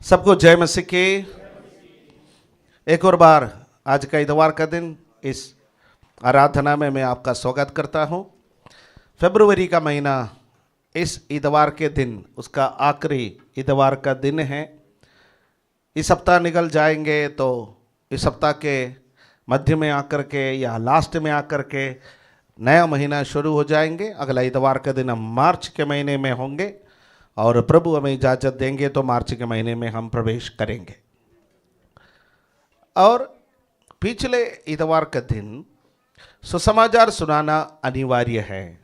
सबको जय मसीह की। एक और बार आज का इतवार का दिन इस आराधना में मैं आपका स्वागत करता हूं। फरवरी का महीना इस इतवार के दिन उसका आखिरी इतवार का दिन है। इस सप्ताह निकल जाएंगे तो इस सप्ताह के मध्य में आकर के या लास्ट में आकर के नया महीना शुरू हो जाएंगे। अगला इतवार का दिन हम मार्च के महीने में होंगे और प्रभु हमें इजाज़त देंगे तो मार्च के महीने में हम प्रवेश करेंगे। और पिछले इतवार का दिन सुसमाचार सुनाना अनिवार्य है,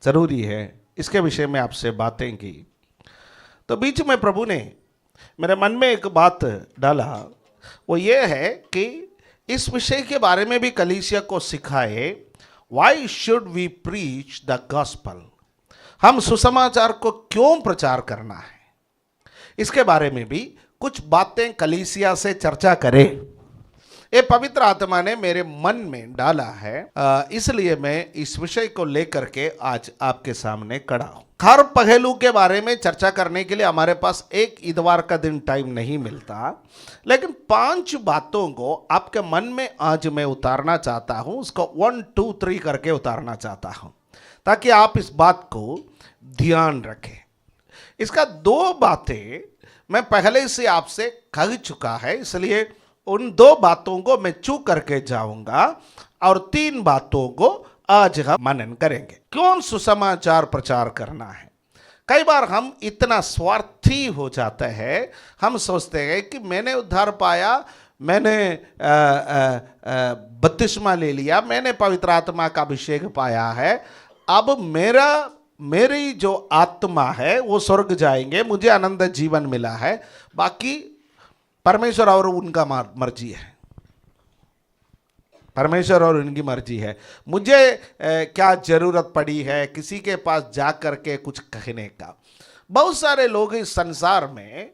ज़रूरी है। इसके विषय में आपसे बातें की तो बीच में प्रभु ने मेरे मन में एक बात डाला, वो ये है कि इस विषय के बारे में भी कलीसिया को सिखाए। Why should we preach the gospel, हम सुसमाचार को क्यों प्रचार करना है, इसके बारे में भी कुछ बातें कलीसिया से चर्चा करें। ये पवित्र आत्मा ने मेरे मन में डाला है, इसलिए मैं इस विषय को लेकर के आज आपके सामने खड़ा हूं। हर पहलू के बारे में चर्चा करने के लिए हमारे पास एक इतवार का दिन टाइम नहीं मिलता, लेकिन 5 बातों को आपके मन में आज मैं उतारना चाहता हूं। उसको 1 2 3 करके उतारना चाहता हूं ताकि आप इस बात को ध्यान रखें। इसका 2 बातें मैं पहले से आपसे कह चुका है, इसलिए उन 2 बातों को मैं चू करके जाऊंगा और 3 बातों को आज हम मनन करेंगे। क्यों सुसमाचार प्रचार करना है? कई बार हम इतना स्वार्थी हो जाते हैं, हम सोचते हैं कि मैंने उद्धार पाया, मैंने बपतिस्मा ले लिया, मैंने पवित्र आत्मा का अभिषेक पाया है, अब मेरी जो आत्मा है वो स्वर्ग जाएंगे, मुझे आनंद जीवन मिला है, बाकी परमेश्वर और उनका मर्जी है। परमेश्वर और उनकी मर्जी है, मुझे क्या जरूरत पड़ी है किसी के पास जा कर के कुछ कहने का। बहुत सारे लोग इस संसार में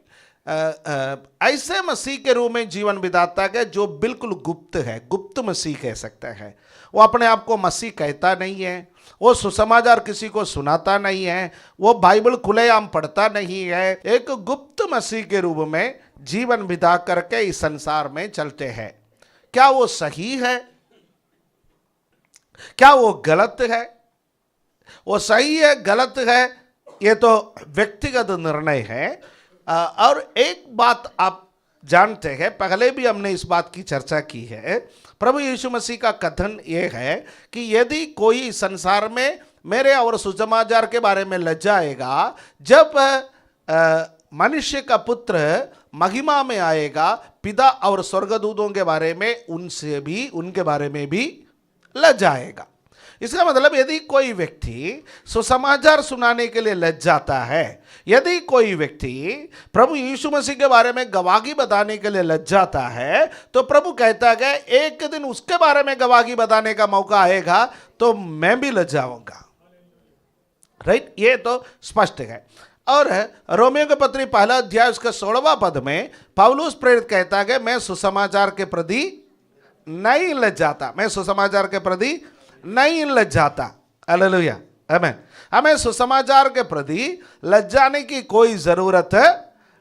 ऐसे मसीह के रूप में जीवन बिताता है जो बिल्कुल गुप्त है, गुप्त मसीह कह सकते हैं। वो अपने आप को मसीह कहता नहीं है, वो सुसमाचार किसी को सुनाता नहीं है, वो बाइबल खुलेआम पढ़ता नहीं है। एक गुप्त मसीह के रूप में जीवन बिता करके इस संसार में चलते हैं। क्या वो सही है? क्या वो गलत है? वो सही है गलत है ये तो व्यक्तिगत निर्णय है। और एक बात आप जानते हैं, पहले भी हमने इस बात की चर्चा की है। प्रभु यीशु मसीह का कथन ये है कि यदि कोई संसार में मेरे और सुसमाचार के बारे में लज्जाएगा, जब मनुष्य का पुत्र महिमा में आएगा, पिता और स्वर्गदूतों के बारे में उनके बारे में भी लज्जाएगा। इसका मतलब यदि कोई व्यक्ति सुसमाचार सुनाने के लिए लज्जाता है, यदि कोई व्यक्ति प्रभु यीशु मसीह के बारे में गवाही बताने के लिए लज्जाता है, तो प्रभु कहता है एक दिन उसके बारे में गवाही बताने का मौका आएगा तो मैं भी लज्जाऊंगा। राइट, ये तो स्पष्ट है। और रोमियो के पत्री 1 अध्याय उसका 16वां पद में पौलुस प्रेरित कहता है मैं सुसमाचार के प्रति नहीं लज्जाता, मैं सुसमाचार के प्रति नहीं लज्जाता। हालेलुया, आमीन। हमें सुसमाचार के प्रति लज्जाने की कोई जरूरत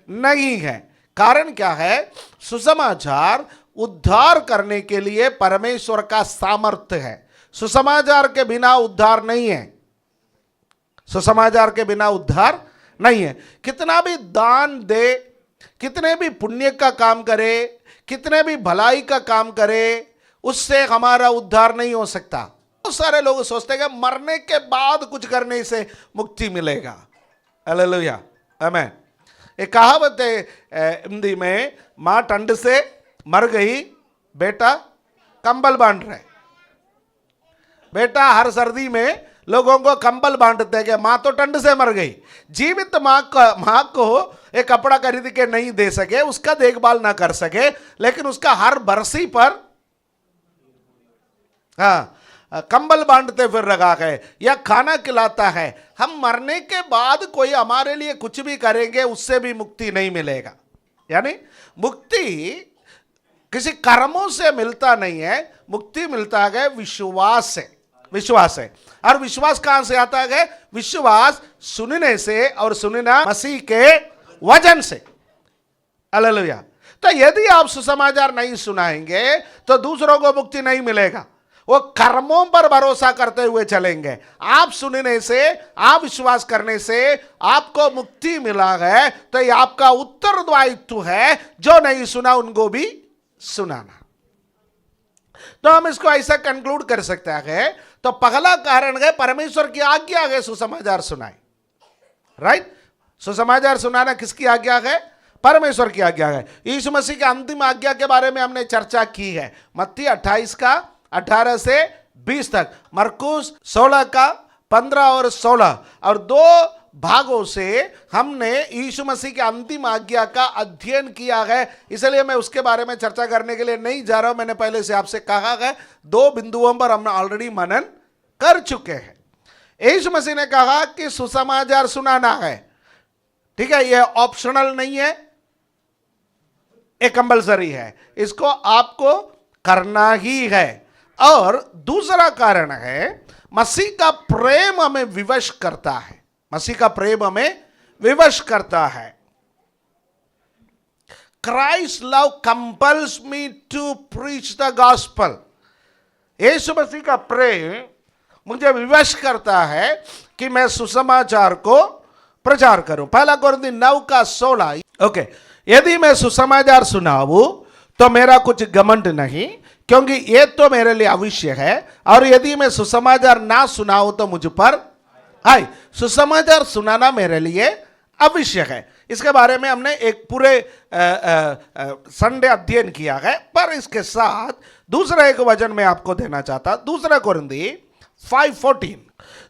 नहीं है। कारण क्या है? सुसमाचार उद्धार करने के लिए परमेश्वर का सामर्थ्य है। सुसमाचार के बिना उद्धार नहीं है, सुसमाचार के बिना उद्धार नहीं है। कितना भी दान दे, कितने भी पुण्य का काम करे, कितने भी भलाई का काम करे, उससे हमारा उद्धार नहीं हो सकता। बहुत सारे लोग सोचते हैं कि मरने के बाद कुछ करने से मुक्ति मिलेगा। हालेलुया, आमीन। एक कहावत है हिंदी में, माँ ठंड से मर गई, बेटा कंबल बांध रहे। बेटा हर सर्दी में लोगों को कंबल बांटते हैं कि माँ तो ठंड से मर गई। जीवित माँ को एक कपड़ा खरीद के नहीं दे सके, उसका देखभाल ना कर सके, लेकिन उसका हर बरसी पर कंबल बांटते फिर रखा है या खाना खिलाता है। हम मरने के बाद कोई हमारे लिए कुछ भी करेंगे उससे भी मुक्ति नहीं मिलेगा। यानी मुक्ति किसी कर्मों से मिलता नहीं है, मुक्ति मिलता है विश्वास से। विश्वास है, और विश्वास कहां से आता है? विश्वास सुनने से, और सुनना मसीह के वचन से। हालेलुया। तो यदि आप सुसमाचार नहीं सुनाएंगे तो दूसरों को मुक्ति नहीं मिलेगा, वो कर्मों पर भरोसा करते हुए चलेंगे। आप सुनने से, आप विश्वास करने से आपको मुक्ति मिला है, तो ये आपका उत्तरदायित्व है जो नहीं सुना उनको भी सुनाना। तो हम इसको ऐसा कंक्लूड कर सकते हैं। तो पहला कारण है परमेश्वर की आज्ञा है सुसमाचार सुनाए, राइट। सुसमाचार सुनाना किसकी आज्ञा है? परमेश्वर की आज्ञा है। यीशु मसीह के अंतिम आज्ञा के बारे में हमने चर्चा की है, मत्ती 28 का 18 से 20 तक, मरकुस 16 का 15 और 16, और 2 भागों से हमने यीशु मसीह के अंतिम आज्ञा का अध्ययन किया है। इसलिए मैं उसके बारे में चर्चा करने के लिए नहीं जा रहा हूं। मैंने पहले से आपसे कहा है 2 बिंदुओं पर हम ऑलरेडी मनन कर चुके हैं। यीशु मसीह ने कहा कि सुसमाचार सुनाना है, ठीक है, यह ऑप्शनल नहीं है, एक कंपल्सरी है, इसको आपको करना ही है। और दूसरा कारण है मसीह का प्रेम हमें विवश करता है, मसीह का प्रेम हमें विवश करता है। Christ's love compels me to preach the gospel। यीशु मसीह का प्रेम मुझे विवश करता है कि मैं सुसमाचार को प्रचार करूं। 1 कोरिन्थी 9 का 16। ओके, यदि मैं सुसमाचार सुनाऊं तो मेरा कुछ घमंड नहीं, क्योंकि ये तो मेरे लिए आवश्यक है, और यदि मैं सुसमाचार ना सुनाऊं तो मुझ पर हाय। सुसमाचार सुनाना मेरे लिए आवश्यक है। इसके बारे में हमने एक पूरे संडे अध्ययन किया है। पर इसके साथ दूसरा एक वचन मैं आपको देना चाहता, 2 कोरिन्थी 5:14,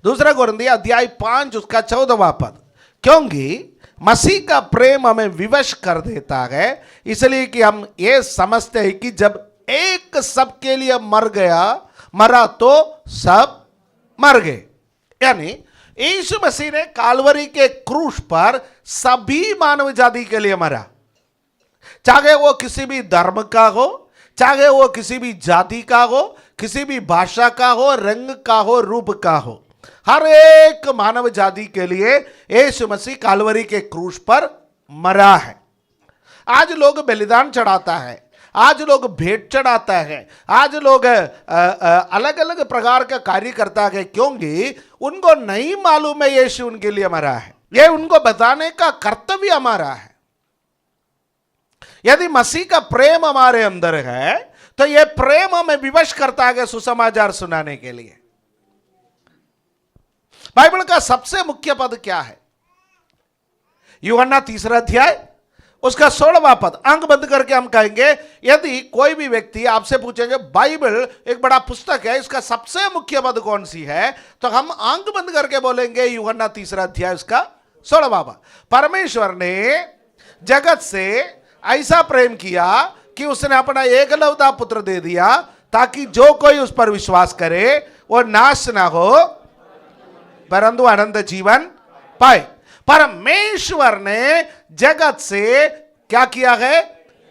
2 कोरिन्थी अध्याय 5 उसका 14वां पद। क्योंकि मसीह का प्रेम हमें विवश कर देता है, इसलिए कि हम ये समझते हैं कि जब एक सबके लिए मरा तो सब मर गए। यानी यीशु मसीह ने काल्वरी के क्रूस पर सभी मानव जाति के लिए मरा, चाहे वो किसी भी धर्म का हो, चाहे वो किसी भी जाति का हो, किसी भी भाषा का हो, रंग का हो, रूप का हो, हर एक मानव जाति के लिए यीशु मसीह काल्वरी के क्रूस पर मरा है। आज लोग बलिदान चढ़ाता है, आज लोग भेंट चढ़ाता है, आज लोग अलग अलग प्रकार का कार्य करता है, क्योंकि उनको नहीं मालूम है यीशु उनके लिए मरा है। ये उनको बताने का कर्तव्य हमारा है। यदि मसीह का प्रेम हमारे अंदर है तो यह प्रेम हमें विवश करता है सुसमाचार सुनाने के लिए। बाइबल का सबसे मुख्य पद क्या है? यूहन्ना 3 अध्याय उसका 16वां पद। आंख बंद करके हम कहेंगे, यदि कोई भी व्यक्ति आपसे पूछेंगे बाइबल एक बड़ा पुस्तक है, इसका सबसे मुख्य पद कौन सी है, तो हम आंख बंद करके बोलेंगे यूहन्ना 3 अध्याय उसका 16वां पद। परमेश्वर ने जगत से ऐसा प्रेम किया कि उसने अपना एकलौता पुत्र दे दिया, ताकि जो कोई उस पर विश्वास करे वो नाश ना हो परंतु अनंत जीवन पाए। परमेश्वर ने जगत से क्या किया है?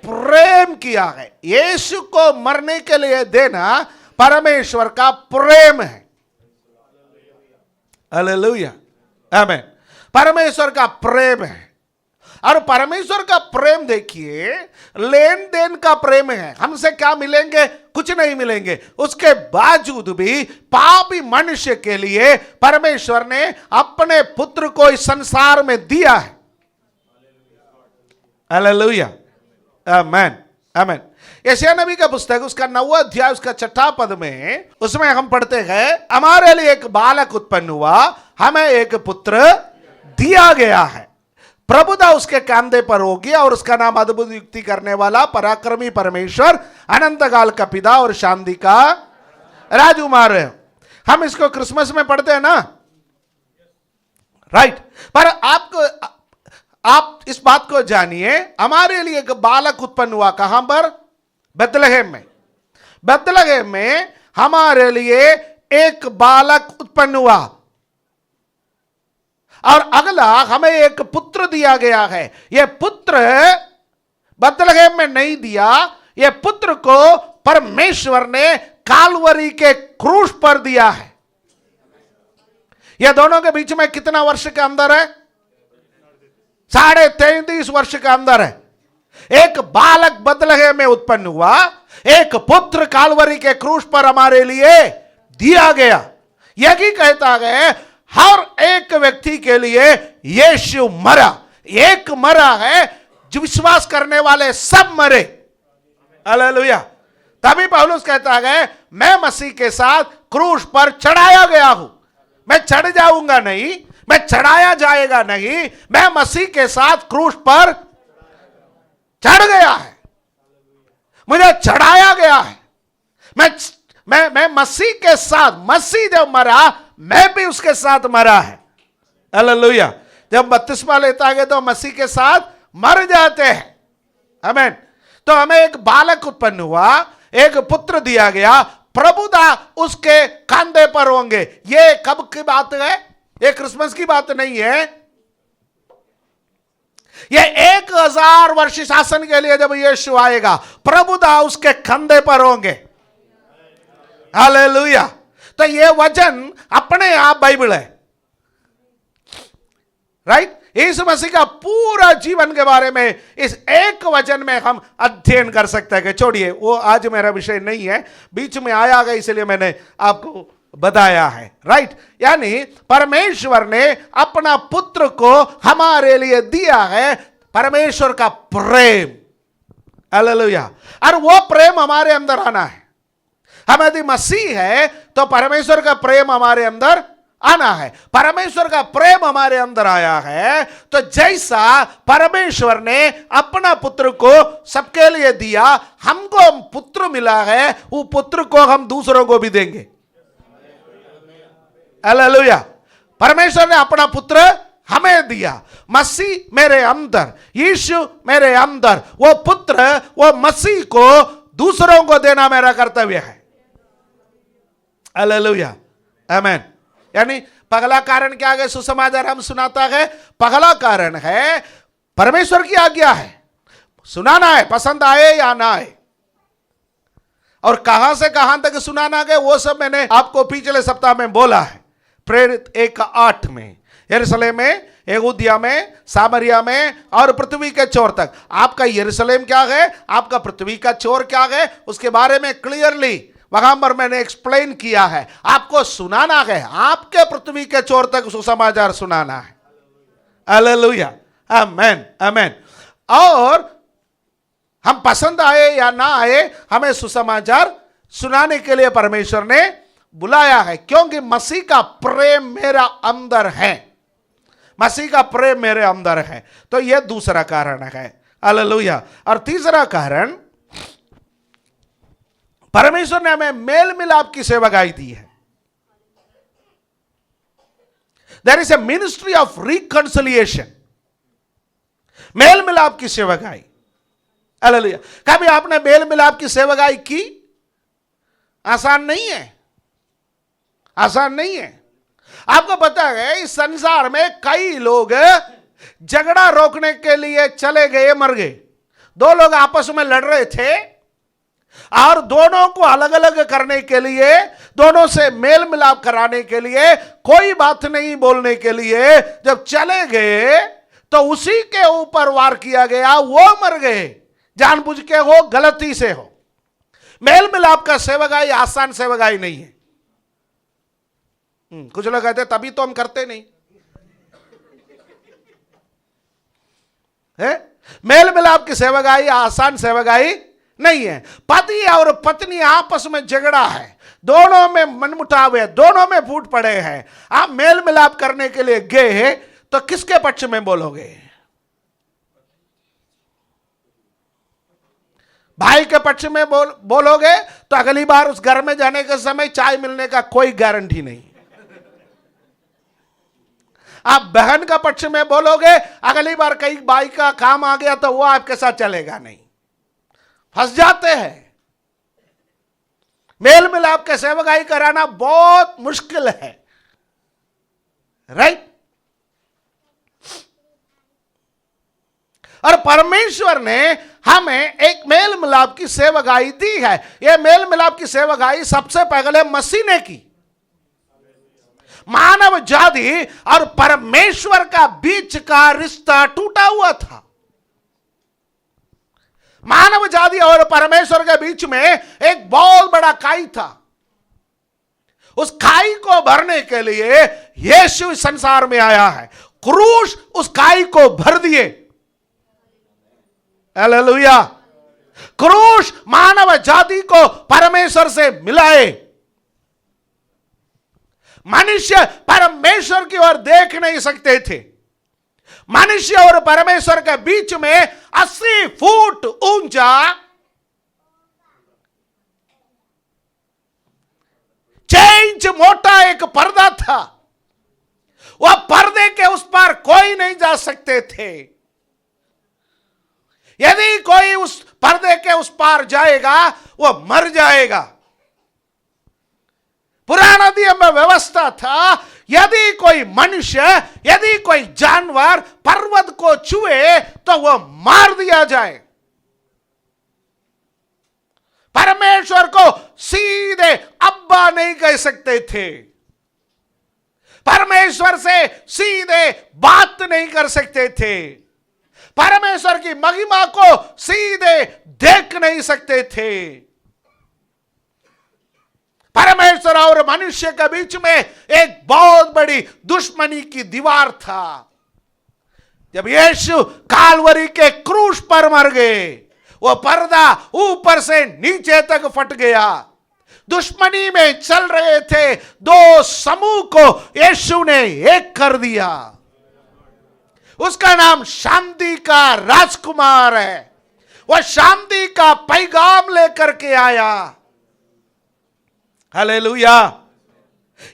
प्रेम किया है। यीशु को मरने के लिए देना परमेश्वर का प्रेम है। हालेलुया, आमीन। परमेश्वर का प्रेम है। और परमेश्वर का प्रेम देखिए, लेन देन का प्रेम है। हमसे क्या मिलेंगे? कुछ नहीं मिलेंगे। उसके बावजूद भी पापी मनुष्य के लिए परमेश्वर ने अपने पुत्र को इस संसार में दिया है। हालेलुया, आमीन, आमीन। यशायाह नबी का पुस्तक उसका 9वां अध्याय उसका 6वां पद में, उसमें हम पढ़ते हैं, हमारे लिए एक बालक उत्पन्न हुआ, हमें एक पुत्र दिया गया है, प्रभुता उसके कंधे पर होगी, और उसका नाम अद्भुत युक्ति करने वाला, पराक्रमी परमेश्वर, अनंत काल का पिता और शांति का राजकुमार है। हम इसको क्रिसमस में पढ़ते हैं ना, राइट। पर आप इस बात को जानिए, हमारे लिए एक बालक उत्पन्न हुआ। कहां पर? बेथलेहम में। बेथलेहम में हमारे लिए एक बालक उत्पन्न हुआ, और अगला हमें एक पुत्र दिया गया है। यह पुत्र बेथलेहम में नहीं दिया, यह पुत्र को परमेश्वर ने काल्वरी के क्रूस पर दिया है। यह दोनों के बीच में कितना वर्ष के अंदर है? 33.5 वर्ष के अंदर है। एक बालक बदलहम में उत्पन्न हुआ, एक पुत्र कालवरी के क्रूस पर हमारे लिए दिया गया। यही कहता है हर एक व्यक्ति के लिए यीशु मरा, एक मरा है, जो विश्वास करने वाले सब मरे। हालेलुया। तभी पौलुस कहता है मैं मसीह के साथ क्रूस पर चढ़ाया गया हूं। मैं चढ़ जाऊंगा नहीं, मैं चढ़ाया जाएगा नहीं, मैं मसीह के साथ क्रूस पर चढ़ गया है, मुझे चढ़ाया गया है। मैं मसीह के साथ, मसीह जब मरा मैं भी उसके साथ मरा है। हालेलुया। जब बपतिस्मा लेता है तो मसीह के साथ मर जाते हैं। आमीन। तो हमें एक बालक उत्पन्न हुआ, एक पुत्र दिया गया, प्रभुता उसके कंधे पर होंगे। ये कब की बात है? ये क्रिसमस की बात नहीं है। ये 1000 वर्ष शासन के लिए जब यीशु आएगा, प्रभुता उसके कंधे पर होंगे। हालेलुया। तो ये वचन अपने आप बाइबल है, राइट? यीशु मसीह का पूरा जीवन के बारे में इस एक वचन में हम अध्ययन कर सकते हैं। कि छोड़िए, वो आज मेरा विषय नहीं है, बीच में आया गया इसलिए मैंने आपको बताया है, राइट? यानी परमेश्वर ने अपना पुत्र को हमारे लिए दिया है, परमेश्वर का प्रेम। हालेलुया। और वो प्रेम हमारे अंदर आना है। हम यदि मसीह है तो परमेश्वर का प्रेम हमारे अंदर आना है। परमेश्वर का प्रेम हमारे अंदर आया है तो जैसा परमेश्वर ने अपना पुत्र को सबके लिए दिया, हमको पुत्र मिला है, वो पुत्र को हम दूसरों को भी देंगे। हालेलुया। परमेश्वर ने अपना पुत्र हमें दिया, मसीह मेरे अंदर, यीशु मेरे अंदर, वो पुत्र, वो मसीह को दूसरों को देना मेरा कर्तव्य है। हालेलुया। आमीन। यानी पहला कारण क्या है? सुसमाचार हम सुनाता है, पहला कारण है परमेश्वर की आज्ञा है, सुनाना है, पसंद आए या ना आए। और कहां से कहां तक सुनाना है वो सब मैंने आपको पिछले सप्ताह में बोला है। प्रेरित 1:8 में यरूशलेम में, यहूदिया में, सामरिया में और पृथ्वी के छोर तक। आपका यरूशलेम क्या है, आपका पृथ्वी का छोर क्या है, उसके बारे में क्लियरली वहां पर मैंने एक्सप्लेन किया है। आपको सुनाना है, आपके पृथ्वी के छोर तक सुसमाचार सुनाना है। हालेलुया। आमीन, आमीन। और हम पसंद आए या ना आए, हमें सुसमाचार सुनाने के लिए परमेश्वर ने बुलाया है, क्योंकि मसीह का प्रेम मेरा अंदर है, मसीह का प्रेम मेरे अंदर है। तो यह दूसरा कारण है। हालेलुया। और तीसरा कारण, परमेश्वर ने हमें मेल मिलाप की सेवकाई दी है। There is a ministry of reconciliation, मेल मिलाप की सेवकाई। हालेलुया। कभी आपने मेल मिलाप की सेवकाई की? आसान नहीं है, आसान नहीं है। आपको पता है इस संसार में कई लोग झगड़ा रोकने के लिए चले गए, मर गए। दो लोग आपस में लड़ रहे थे और दोनों को अलग अलग करने के लिए, दोनों से मेल मिलाप कराने के लिए, कोई बात नहीं बोलने के लिए जब चले गए तो उसी के ऊपर वार किया गया, वो मर गए, जानबूझ के हो, गलती से हो। मेल मिलाप का सेवकाई आसान सेवकाई नहीं है। कुछ लोग कहते तभी तो हम करते नहीं है। मेल मिलाप की सेवकाई आसान सेवकाई नहीं है। पति और पत्नी आपस में झगड़ा है, दोनों में मनमुटाव है, दोनों में फूट पड़े हैं। आप मेल मिलाप करने के लिए गए तो किसके पक्ष में बोलोगे? भाई के पक्ष में बोलोगे तो अगली बार उस घर में जाने के समय चाय मिलने का कोई गारंटी नहीं। आप बहन का पक्ष में बोलोगे, अगली बार कई भाई का काम आ गया तो वो आपके साथ चलेगा नहीं। फंस जाते हैं। मेल मिलाप के सेवकाई कराना बहुत मुश्किल है, राइट? और परमेश्वर ने हमें एक मेल मिलाप की सेवकाई दी है। यह मेल मिलाप की सेवकाई सबसे पहले मसीह ने की। मानव जाति और परमेश्वर का बीच का रिश्ता टूटा हुआ था। मानव जाति और परमेश्वर के बीच में एक बहुत बड़ा खाई था। उस खाई को भरने के लिए यीशु इस संसार में आया है। क्रूस उस खाई को भर दिए। हालेलुया। क्रूस मानव जाति को परमेश्वर से मिलाए। मनुष्य परमेश्वर की ओर देख नहीं सकते थे। मनुष्य और परमेश्वर के बीच में 80 फुट ऊंचा इंच मोटा एक पर्दा था। वह पर्दे के उस पार कोई नहीं जा सकते थे। यदि कोई उस पर्दे के उस पार जाएगा वह मर जाएगा। पुराना नियम में व्यवस्था था, यदि कोई मनुष्य, यदि कोई जानवर पर्वत को छुए तो वह मार दिया जाए। परमेश्वर को सीधे अब्बा नहीं कह सकते थे। परमेश्वर से सीधे बात नहीं कर सकते थे। परमेश्वर की महिमा को सीधे देख नहीं सकते थे। परमेश्वर और मनुष्य के बीच में एक बहुत बड़ी दुश्मनी की दीवार था। जब यीशु कालवरी के क्रूस पर मर गए, वो पर्दा ऊपर से नीचे तक फट गया। दुश्मनी में चल रहे थे दो समूह को यीशु ने एक कर दिया। उसका नाम शांति का राजकुमार है। वह शांति का पैगाम लेकर के आया। हालेलुया।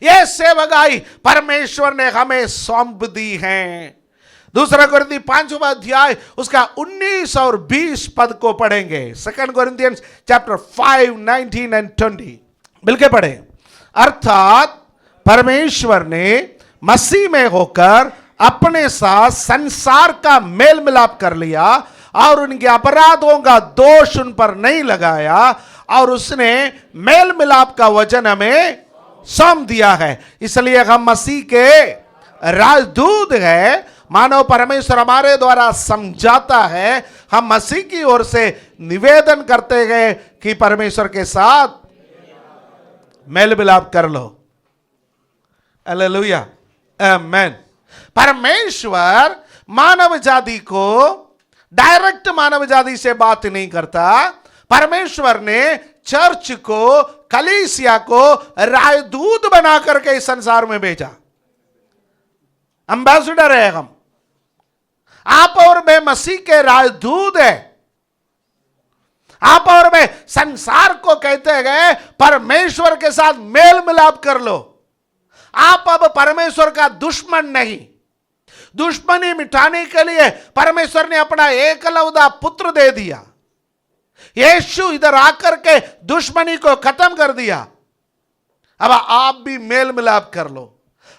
यह सेवकाई परमेश्वर ने हमें सौंप दी है। दूसरा कोरिन्थी 5वां अध्याय उसका 19 और 20 पद को पढ़ेंगे। 2 कोरिन्थियंस चैप्टर 5 19 एंड 20 मिलके पढ़े। अर्थात परमेश्वर ने मसीह में होकर अपने साथ संसार का मेल मिलाप कर लिया और उनके अपराधों का दोष उन पर नहीं लगाया और उसने मेल मिलाप का वचन हमें सौंप दिया है। इसलिए हम मसीह के राजदूत हैं। मानव परमेश्वर हमारे द्वारा समझाता है, हम मसीह की ओर से निवेदन करते हैं कि परमेश्वर के साथ मेल मिलाप कर लो। हालेलुया, आमेन। परमेश्वर मानव जाति को डायरेक्ट मानव जाति से बात नहीं करता। परमेश्वर ने चर्च को, कलीसिया को राजदूत बना करके इस संसार में भेजा। एम्बेसडर है हम। आप और मैं मसीह के राजदूत है। आप और मैं संसार को कहते गए परमेश्वर के साथ मेल मिलाप कर लो। आप अब परमेश्वर का दुश्मन नहीं। दुश्मनी मिटाने के लिए परमेश्वर ने अपना एकलौता पुत्र दे दिया। यीशु इधर आकर के दुश्मनी को खत्म कर दिया। अब आप भी मेल मिलाप कर लो।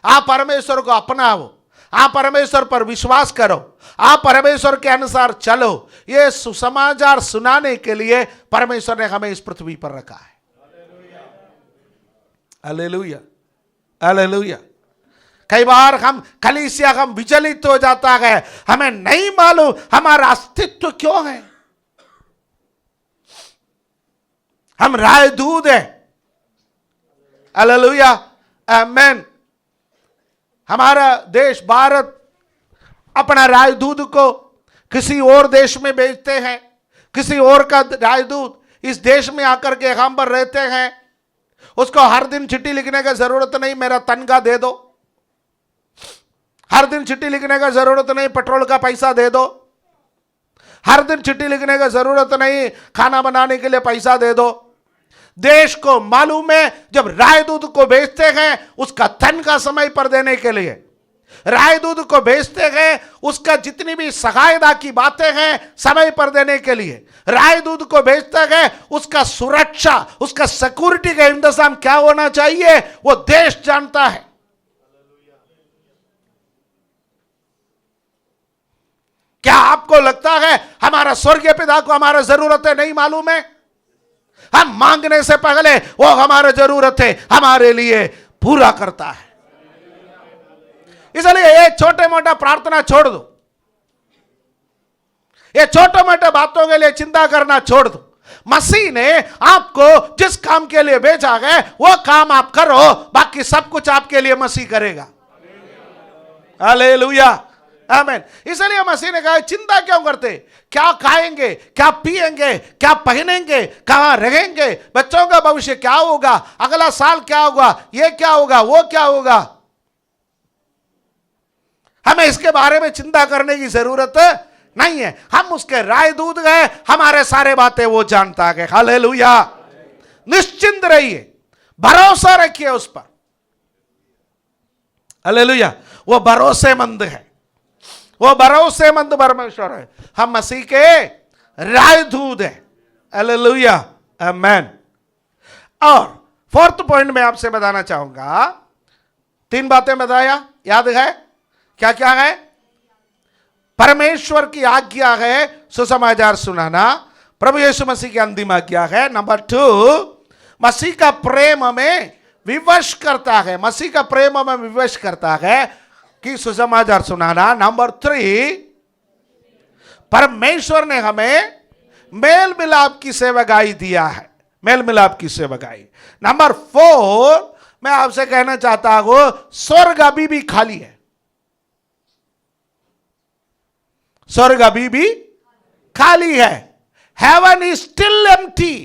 आप परमेश्वर को अपनाओ। आप परमेश्वर पर विश्वास करो। आप परमेश्वर के अनुसार चलो। ये सुसमाचार सुनाने के लिए परमेश्वर ने हमें इस पृथ्वी पर रखा है। Hallelujah, hallelujah. कई बार हम कलीसिया हम विचलित हो जाता है। हमें नहीं मालूम हमारा अस्तित्व क्यों है। हम राजदूत हैं। हालेलुया, आमेन। हमारा देश भारत अपना राजदूत को किसी और देश में भेजते हैं। किसी और का राजदूत इस देश में आकर के हम पर रहते हैं। उसको हर दिन चिट्ठी लिखने की जरूरत नहीं, मेरा तनख्वाह दे दो। हर दिन चिट्ठी लिखने का जरूरत नहीं, पेट्रोल का पैसा दे दो। हर दिन चिट्ठी लिखने का जरूरत नहीं, खाना बनाने के लिए पैसा दे दो। देश को मालूम है जब राजदूत को भेजते हैं उसका तनख्वाह समय पर देने के लिए। राजदूत को भेजते हैं उसका जितनी भी सहायता की बातें हैं समय पर देने के लिए। राजदूत को भेजते हैं उसका सुरक्षा, उसका सिक्योरिटी का इंतजाम क्या होना चाहिए वो देश जानता है। क्या आपको लगता है हमारा स्वर्गीय पिता को हमारा जरूरतें नहीं मालूम है? हम मांगने से पहले वो हमारा जरूरत है हमारे लिए पूरा करता है। इसलिए ये छोटे मोटा प्रार्थना छोड़ दो। ये छोटे मोटे बातों के लिए चिंता करना छोड़ दो। मसीह ने आपको जिस काम के लिए भेजा है वो काम आप करो, बाकी सब कुछ आपके लिए मसीह करेगा। हालेलुया, आमीन। इसलिए मसीह ने कहा चिंता क्यों करते, क्या खाएंगे, क्या पिएंगे, क्या पहनेंगे, कहां रहेंगे, बच्चों का भविष्य क्या होगा, अगला साल क्या होगा, ये क्या होगा, वो क्या होगा। हमें इसके बारे में चिंता करने की जरूरत नहीं है। हम उसके राजदूत गए, हमारे सारे बातें वो जानता है। हालेलुया, निश्चिंत रहिए, भरोसा रखिए उस पर। हालेलुया, वो भरोसेमंद है, वो भरोसेमंद परमेश्वर है। हम मसीह के राजदूत हैं। हालेलुया, आमीन। और फोर्थ पॉइंट में आपसे बताना चाहूंगा, 3 बातें बताया, याद है क्या क्या है? परमेश्वर की आज्ञा है सुसमाचार सुनाना, प्रभु यीशु मसीह की अंतिम आज्ञा है। नंबर 2, मसीह का प्रेम हमें विवश करता है, मसीह का प्रेम हमें विवश करता है कि सुसमाचार सुनाना। नंबर 3, परमेश्वर ने हमें मेल मिलाप की सेवकाई दिया है, मेल मिलाप की सेवकाई। नंबर 4, मैं आपसे कहना चाहता हूं स्वर्ग अभी भी खाली है, स्वर्ग अभी भी खाली है। हेवन इज स्टिल एम्प्टी,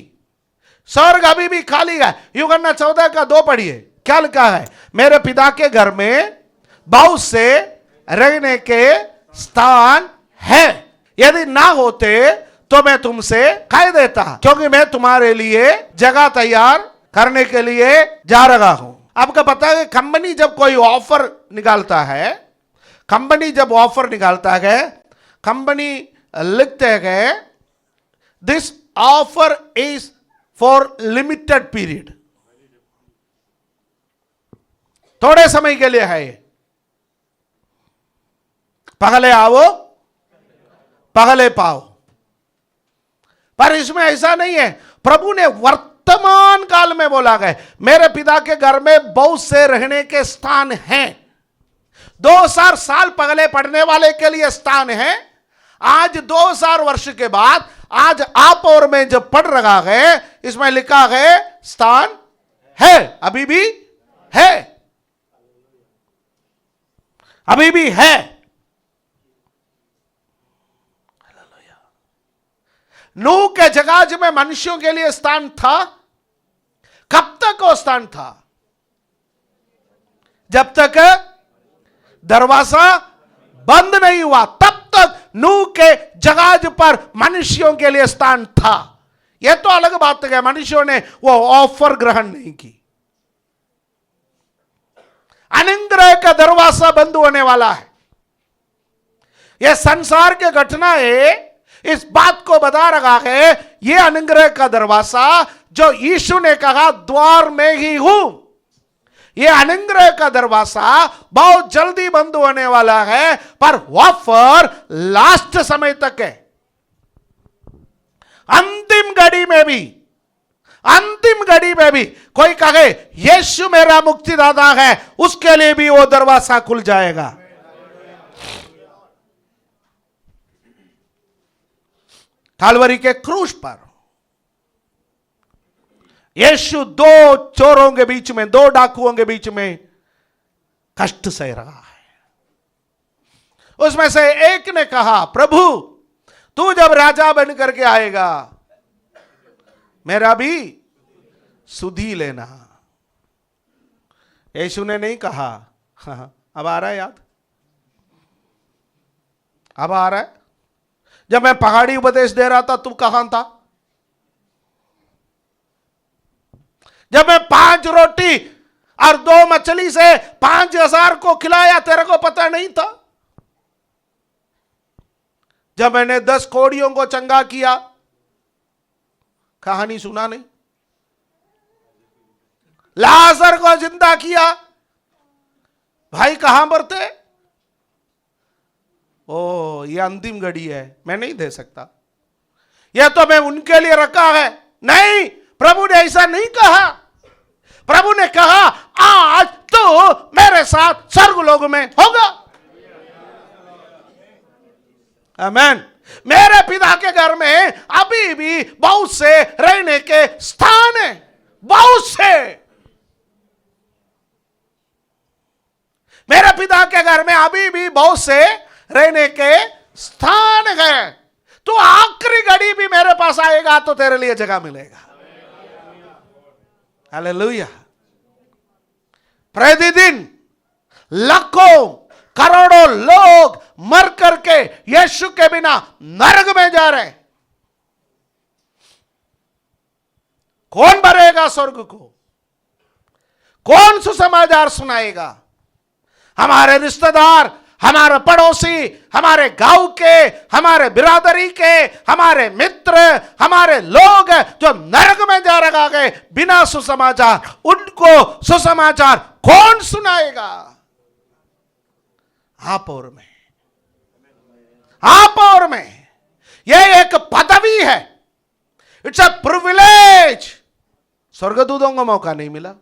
स्वर्ग अभी भी खाली है। यूहन्ना 14 का 2 पढ़िए, क्या लिखा है? मेरे पिता के घर में बहुत से रहने के स्थान है, यदि ना होते तो मैं तुमसे कह देता, क्योंकि मैं तुम्हारे लिए जगह तैयार करने के लिए जा रहा हूं। आपको पता है कंपनी जब कोई ऑफर निकालता है, कंपनी जब ऑफर निकालता है, कंपनी लिखते हैं this offer is for limited period, थोड़े समय के लिए है, पहले आओ पहले पाओ। पर इसमें ऐसा नहीं है, प्रभु ने वर्तमान काल में बोला है मेरे पिता के घर में बहुत से रहने के स्थान हैं। 2000 साल पहले पढ़ने वाले के लिए स्थान है, आज 2000 वर्ष के बाद आज आप और मैं जब पढ़ रहा है, इसमें लिखा है स्थान है, अभी भी है, अभी भी है। नूह के जहाज में मनुष्यों के लिए स्थान था। कब तक वो स्थान था? जब तक दरवाजा बंद नहीं हुआ, तब तक नूह के जहाज पर मनुष्यों के लिए स्थान था। यह तो अलग बात है, मनुष्यों ने वो ऑफर ग्रहण नहीं की। अनुग्रह का दरवाजा बंद होने वाला है। यह संसार के घटनाएं इस बात को बता रहा है, यह अनुग्रह का दरवाजा जो यीशु ने कहा द्वार में ही हूं, यह अनुग्रह का दरवाजा बहुत जल्दी बंद होने वाला है। पर ऑफर लास्ट समय तक है, अंतिम घड़ी में भी, अंतिम घड़ी में भी कोई कहे यीशु मेरा मुक्तिदाता है, उसके लिए भी वो दरवाजा खुल जाएगा। काल्वरी के क्रूस पर यीशु 2 चोरों के बीच में, 2 डाकुओं के बीच में कष्ट सह रहा है। उसमें से एक ने कहा प्रभु तू जब राजा बन करके आएगा मेरा भी सुधि लेना। यीशु ने नहीं कहा, हाँ, अब आ रहा है याद, अब आ रहा है, जब मैं पहाड़ी उपदेश दे रहा था तू कहां था? जब मैं 5 रोटी और 2 मछली से 5000 को खिलाया, तेरे को पता नहीं था? जब मैंने 10 कोड़ियों को चंगा किया, कहानी सुना नहीं? लाजर को जिंदा किया, भाई कहां पर थे? ओ ये अंतिम घड़ी है, मैं नहीं दे सकता, यह तो मैं उनके लिए रखा है। नहीं, प्रभु ने ऐसा नहीं कहा। प्रभु ने कहा आज तो मेरे साथ स्वर्ग लोक में होगा। आमीन। मेरे पिता के घर में अभी भी बहुत से रहने के स्थान हैं, बहुत से। मेरे पिता के घर में अभी भी बहुत से रहने के स्थान है। तो आखिरी घड़ी भी मेरे पास आएगा तो तेरे लिए जगह मिलेगा। हालेलुया। प्रतिदिन लाखों करोड़ों लोग मर करके यीशु के बिना नरक में जा रहे। कौन भरेगा स्वर्ग को? कौन सुसमाचार सुनाएगा? हमारे रिश्तेदार, हमारे पड़ोसी, हमारे गांव के, हमारे बिरादरी के, हमारे मित्र, हमारे लोग जो नरक में जा रखा गए बिना सुसमाचार, उनको सुसमाचार कौन सुनाएगा? आप और मैं, आप और मैं। यह एक पदवी है, इट्स अ प्रिविलेज। स्वर्गदूतों को मौका नहीं मिला,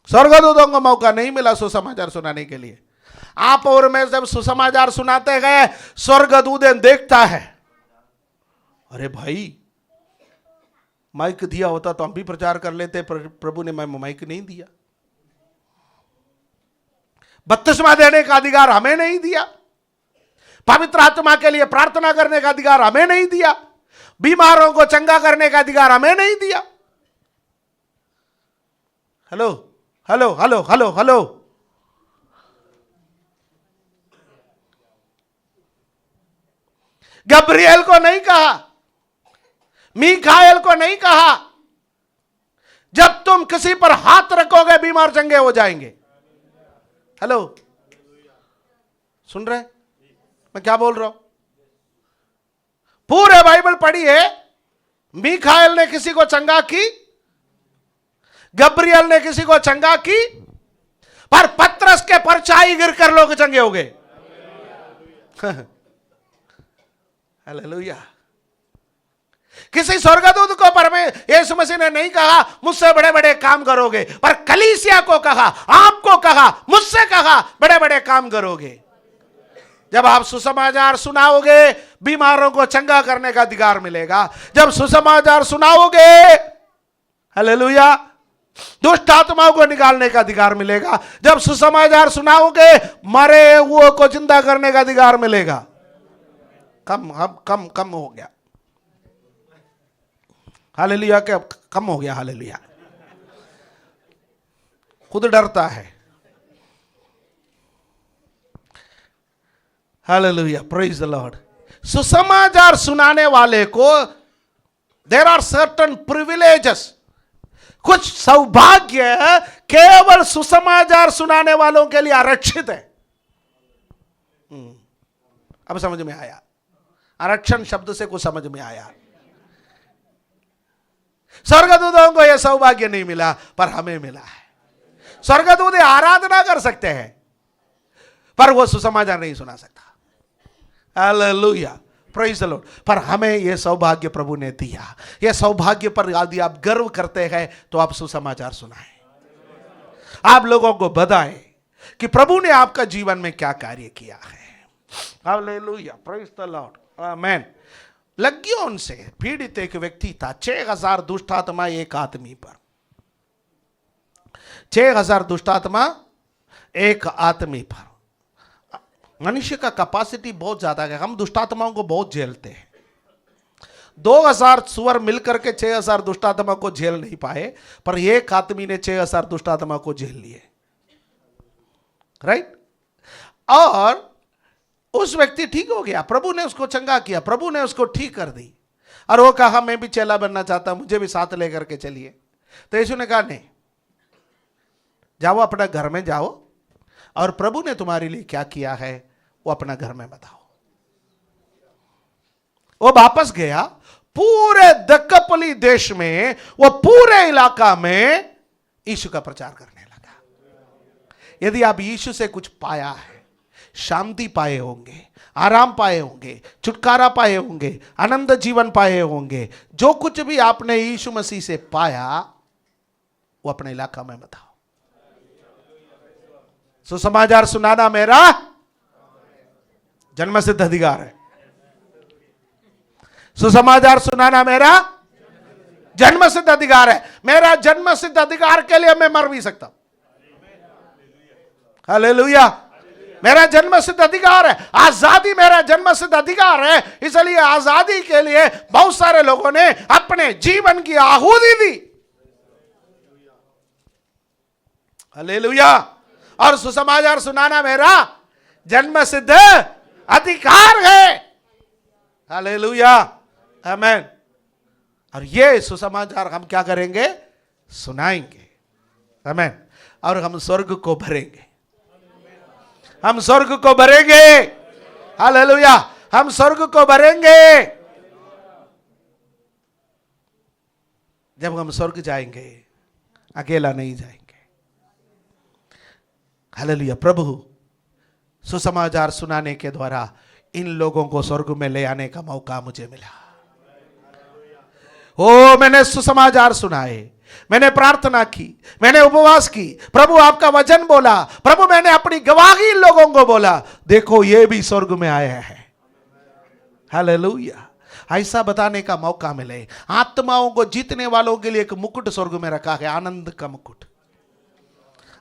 स्वर्गदूतों को मौका नहीं मिला सुसमाचार सुनाने के लिए। आप और मैं जब सुसमाचार सुनाते गए, स्वर्गदूत देखता है, अरे भाई माइक दिया होता तो हम भी प्रचार कर लेते, प्रभु ने माइक नहीं दिया। बपतिस्मा देने का अधिकार हमें नहीं दिया, पवित्र आत्मा के लिए प्रार्थना करने का अधिकार हमें नहीं दिया, बीमारों को चंगा करने का अधिकार हमें नहीं दिया। Hello hello hello hello hello. Gabriel को नहीं कहा, मीकाएल को नहीं कहा, जब तुम किसी पर हाथ रखोगे बीमार चंगे हो जाएंगे। हेलो, सुन रहे मैं क्या बोल रहा हूं? पूरे बाइबल पढ़ी है, मीकाएल ने किसी को चंगा की, गब्रिएल ने किसी को चंगा की, पर पतरस के परछाई गिरकर लोग चंगे हो गए। हालेलुया। किसी स्वर्गदूत को यीशु मसीह ने नहीं कहा मुझसे बड़े बड़े काम करोगे, पर कलीसिया को कहा, आपको कहा, मुझसे कहा बड़े बड़े काम करोगे। जब आप सुसमाचार सुनाओगे बीमारों को चंगा करने का अधिकार मिलेगा। जब सुसमाचार सुनाओगे, हालेलुया, दुष्ट आत्माओं को निकालने का अधिकार मिलेगा। जब सुसमाचार सुनाओगे मरे हुए को जिंदा करने का अधिकार मिलेगा। कम कम कम हो गया, हालेलुया। क्या कम हो गया? हालेलुया। खुद डरता है। Hallelujah, praise the Lord. सुसमाचार सुनाने वाले को देयर आर सर्टेन प्रिविलेजेस, कुछ सौभाग्य केवल सुसमाचार सुनाने वालों के लिए आरक्षित है। अब समझ में आया? आरक्षण शब्द से कुछ समझ में आया? स्वर्गदूतों को यह सौभाग्य नहीं मिला, पर हमें मिला है। स्वर्गदूत आराधना कर सकते हैं, पर वो सुसमाचार नहीं सुना सकता। Hallelujah, praise the Lord. पर हमें यह सौभाग्य प्रभु ने दिया। यह सौभाग्य पर यदि आप गर्व करते हैं तो आप सुसमाचार सुनाएं, आप लोगों को बताएं कि प्रभु ने आपका जीवन में क्या कार्य किया है। हालेलुया, प्रेज द लॉर्ड, आमेन। लग्योन से पीड़ित एक व्यक्ति था, 6000 दुष्ट आत्मा एक आदमी पर, 6000 दुष्ट आत्मा एक आदमी पर। मनुष्य का कैपेसिटी बहुत ज्यादा है, हम दुष्ट आत्माओं को बहुत झेलते हैं। 2000 सुअर मिलकर के 6000 दुष्ट आत्मा को झेल नहीं पाए, पर एक आदमी ने 6000 दुष्ट आत्मा को झेल लिए, राइट। और उस व्यक्ति ठीक हो गया, प्रभु ने उसको चंगा किया, प्रभु ने उसको ठीक कर दी। और वो कहा मैं भी चेला बनना चाहता हूं, मुझे भी साथ लेकर के चलिए। तो यीशु ने कहा नहीं, जाओ अपना घर में जाओ, और प्रभु ने तुम्हारे लिए क्या किया है वो अपना घर में बताओ। वो वापस गया, पूरे दक्कपली देश में, वो पूरे इलाका में यीशु का प्रचार करने लगा। यदि आप यीशु से कुछ पाया है, शांति पाए होंगे, आराम पाए होंगे, छुटकारा पाए होंगे, आनंद जीवन पाए होंगे, जो कुछ भी आपने यीशु मसीह से पाया वो अपने इलाका में बताओ। सुसमाचार सुनाना मेरा जन्म सिद्ध अधिकार है। सुसमाचार सुनाना मेरा जन्म सिद्ध अधिकार है। मेरा जन्म सिद्ध अधिकार के लिए मैं मर भी सकता हूं। हालेलुया। मेरा जन्म सिद्ध अधिकार है। आजादी मेरा जन्म सिद्ध अधिकार है। इसलिए आजादी के लिए बहुत सारे लोगों ने अपने जीवन की आहुति दी। हालेलुया। और सुसमाचार सुनाना मेरा जन्म सिद्ध अधिकार है। हालेलुया, आमीन। और ये सुसमाचार हम क्या करेंगे? सुनाएंगे, आमीन। और हम स्वर्ग को भरेंगे, हम स्वर्ग को भरेंगे। हालेलुया, हम स्वर्ग को भरेंगे। जब हम स्वर्ग जाएंगे अकेला नहीं जाएंगे। हालेलुया। प्रभु सुसमाचार सुनाने के द्वारा इन लोगों को स्वर्ग में ले आने का मौका मुझे मिला। ओ, मैंने सुसमाचार सुनाए, मैंने प्रार्थना की, मैंने उपवास की, प्रभु आपका वचन बोला, प्रभु मैंने अपनी गवाही लोगों को बोला, देखो ये भी स्वर्ग में आया है। हालेलुया। ऐसा बताने का मौका मिले। आत्माओं को जीतने वालों के लिए एक मुकुट स्वर्ग में रखा है, आनंद का मुकुट।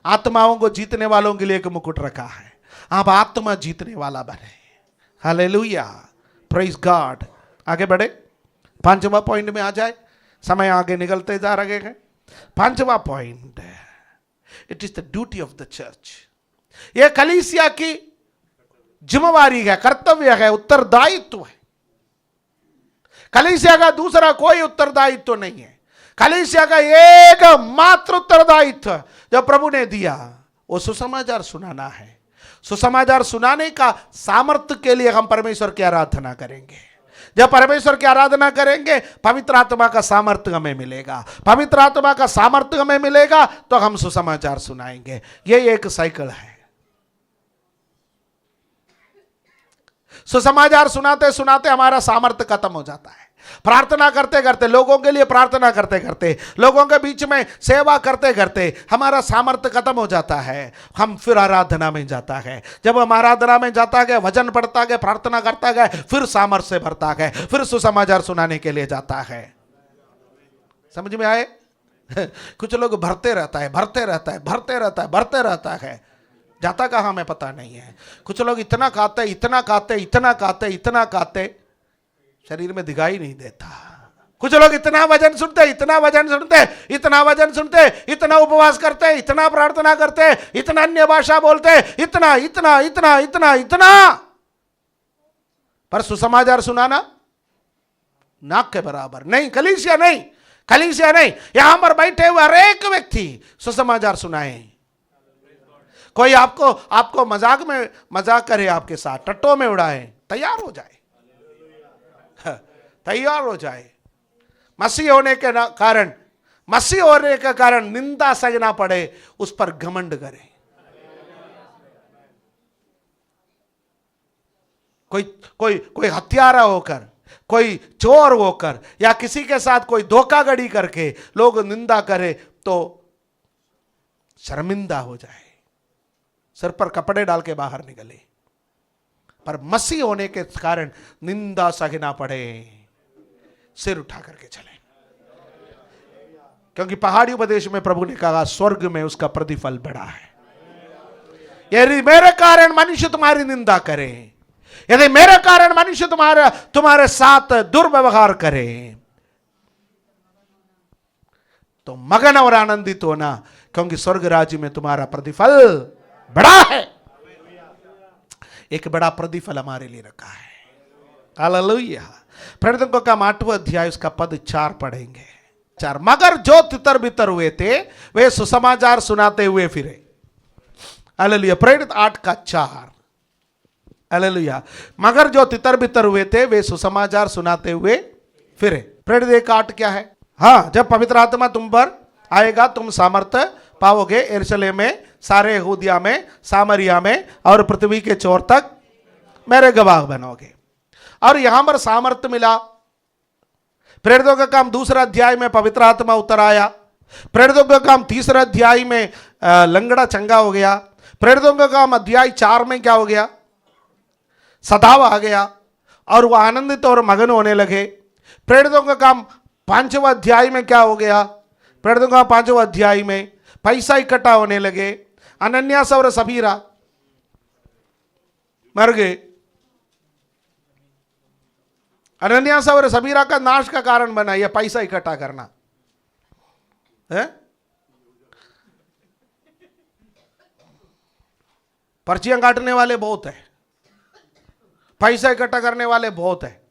आत्माओं को जीतने वालों के लिए एक मुकुट रखा है। आप आत्मा जीतने वाला बने। Hallelujah, praise God. आगे बढ़े, पांचवा पॉइंट में आ जाए, समय आगे निकलते जा रहे हैं। पांचवा point, it is the duty of the church. यह कलीसिया की जिम्मेवारी है, कर्तव्य है, उत्तरदायित्व है। कलीसिया का दूसरा कोई उत्तरदायित्व नहीं है। कलीसिया का एक मात्र उत्तरदायित्व जो प्रभु ने दिया वो सुसमाचार सुनाना है। सुसमाचार सुनाने का सामर्थ्य के लिए हम परमेश्वर की आराधना करेंगे। जब परमेश्वर की आराधना करेंगे पवित्र आत्मा का सामर्थ्य हमें मिलेगा। पवित्र आत्मा का सामर्थ्य हमें मिलेगा तो हम सुसमाचार सुनाएंगे। यह एक साइकिल है। सुसमाचार सुनाते सुनाते हमारा सामर्थ्य खत्म हो जाता है। प्रार्थना करते करते, लोगों के लिए प्रार्थना करते करते, लोगों के बीच में सेवा करते करते हमारा सामर्थ्य खत्म हो जाता है। हम फिर आराधना में जाता है। जब हम आराधना में जाता गए, वचन पढ़ता गए, प्रार्थना करता गए, फिर सामर्थ्य से भरता गए, फिर सुसमाचार सुनाने के लिए जाता है। समझ में आए? कुछ लोग भरते रहता है, भरते रहता है, भरते रहता है, भरते रहता है, जाता कहाँ हमें पता नहीं है। कुछ लोग इतना खाते, इतना खाते, इतना खाते, इतना खाते, शरीर में दिखाई नहीं देता। कुछ लोग इतना वजन सुनते, इतना वजन सुनते, इतना वजन सुनते, इतना उपवास करते, इतना प्रार्थना करते, इतना अन्य भाषा बोलते, इतना इतना इतना इतना इतना, पर सुसमाचार सुनाना नाक के बराबर नहीं। कलीसिया नहीं, कलीसिया नहीं। यहां पर बैठे हुए हर एक व्यक्ति सुसमाचार सुनाए। कोई आपको मजाक करे, आपके साथ टट्टों में उड़ाए, तैयार हो जाए, तैयार हो जाए। मसीह होने के कारण निंदा सहना पड़े, उस पर घमंड करे। कोई हत्यारा होकर, कोई चोर होकर या किसी के साथ कोई धोखाधड़ी करके लोग निंदा करे तो शर्मिंदा हो जाए, सर पर कपड़े डाल के बाहर निकले। पर मसीह होने के कारण निंदा सहना पड़े, सिर उठा करके चले। क्योंकि पहाड़ी उपदेश में प्रभु ने कहा स्वर्ग में उसका प्रतिफल बड़ा है। यदि मेरे कारण मनुष्य तुम्हारी निंदा करे, यदि मेरे कारण मनुष्य तुम्हारे साथ दुर्व्यवहार करे, तो मगन और आनंदित होना, क्योंकि स्वर्ग राज्य में तुम्हारा प्रतिफल बड़ा है। एक बड़ा प्रतिफल हमारे लिए रखा है। हालेलुया। प्रेरितों का 8वां अध्याय उसका पद 4 पढ़ेंगे। 4, मगर जो तितर बितर हुए थे वे सुसमाचार सुनाते हुए फिरे। हालेलुया। प्रेरित 8 का 4। हालेलुया। मगर जो तितर बितर हुए थे वे सुसमाचार सुनाते हुए फिरे। प्रेरित 1 8 क्या है? हाँ, जब पवित्र आत्मा तुम पर आएगा तुम सामर्थ्य पाओगे, यरूशलेम में, सारे यहूदिया में, सामरिया में और पृथ्वी के छोर तक मेरे गवाह बनोगे। और यहां पर सामर्थ्य मिला। प्रेरितों का काम 2 अध्याय में पवित्र आत्मा उतर आया। प्रेरितों का काम 3 अध्याय में लंगड़ा चंगा हो गया। प्रेरितों का काम अध्याय 4 में क्या हो गया? सताव आ गया और वो आनंदित और मगन होने लगे। प्रेरितों का काम 5वें अध्याय में क्या हो गया? प्रेरितों का 5वें अध्याय में पैसा इकट्ठा होने लगे। अनन्यास और सफीरा मर गए। अनन्यास और सफीरा का नाश का कारण बना यह पैसा इकट्ठा करना है। पर्चियां काटने वाले बहुत है, पैसा इकट्ठा करने वाले बहुत है।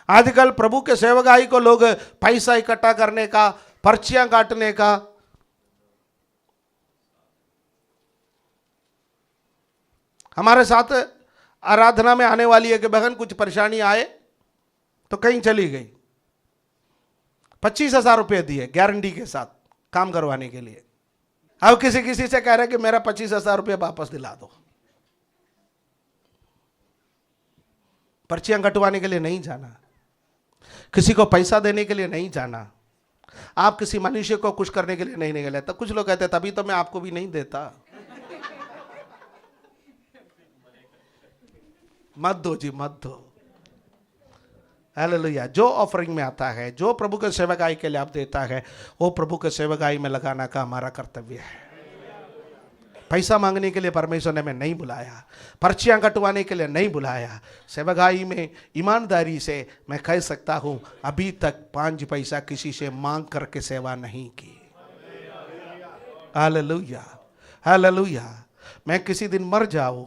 आजकल प्रभु के सेवकाई को लोग पैसा इकट्ठा करने का, पर्चियां काटने का, हमारे साथ आराधना में आने वाली है कि बहन कुछ परेशानी आए तो कहीं चली गई, 25,000 रुपये दिए गारंटी के साथ काम करवाने के लिए। अब किसी से कह रहे कि मेरा 25,000 रुपये वापस दिला दो। पर्चियां कटवाने के लिए नहीं जाना, किसी को पैसा देने के लिए नहीं जाना, आप किसी मनुष्य को कुछ करने के लिए नहीं निकले। तो कुछ लोग कहते तभी तो मैं आपको भी नहीं देता। मत दो जी, मत दो। हालेलुया। जो ऑफरिंग में आता है, जो प्रभु के सेवकाई के लिए आप देता है, वो प्रभु के सेवकाई में लगाना का हमारा कर्तव्य है। पैसा मांगने के लिए परमेश्वर ने हमें नहीं बुलाया, पर्चियां कटवाने के लिए नहीं बुलाया। सेवकाई में ईमानदारी से मैं कह सकता हूं, अभी तक 5 पैसा किसी से मांग करके सेवा नहीं की। Hallelujah, hallelujah. मैं किसी दिन मर जाऊं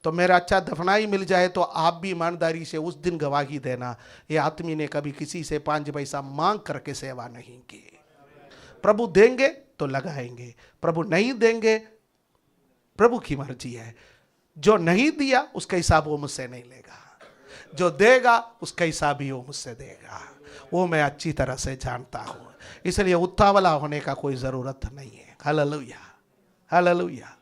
तो मेरा अच्छा दफनाई मिल जाए तो आप भी ईमानदारी से उस दिन गवाही देना, ये आदमी ने कभी किसी से 5 पैसा मांग करके सेवा नहीं की। प्रभु देंगे तो लगाएंगे, प्रभु नहीं देंगे, प्रभु की मर्जी है। जो नहीं दिया उसका हिसाब वो मुझसे नहीं लेगा, जो देगा उसका हिसाब भी वो मुझसे देगा। वो मैं अच्छी तरह से जानता हूं, इसलिए उतावला होने का कोई जरूरत नहीं है। Hallelujah, hallelujah,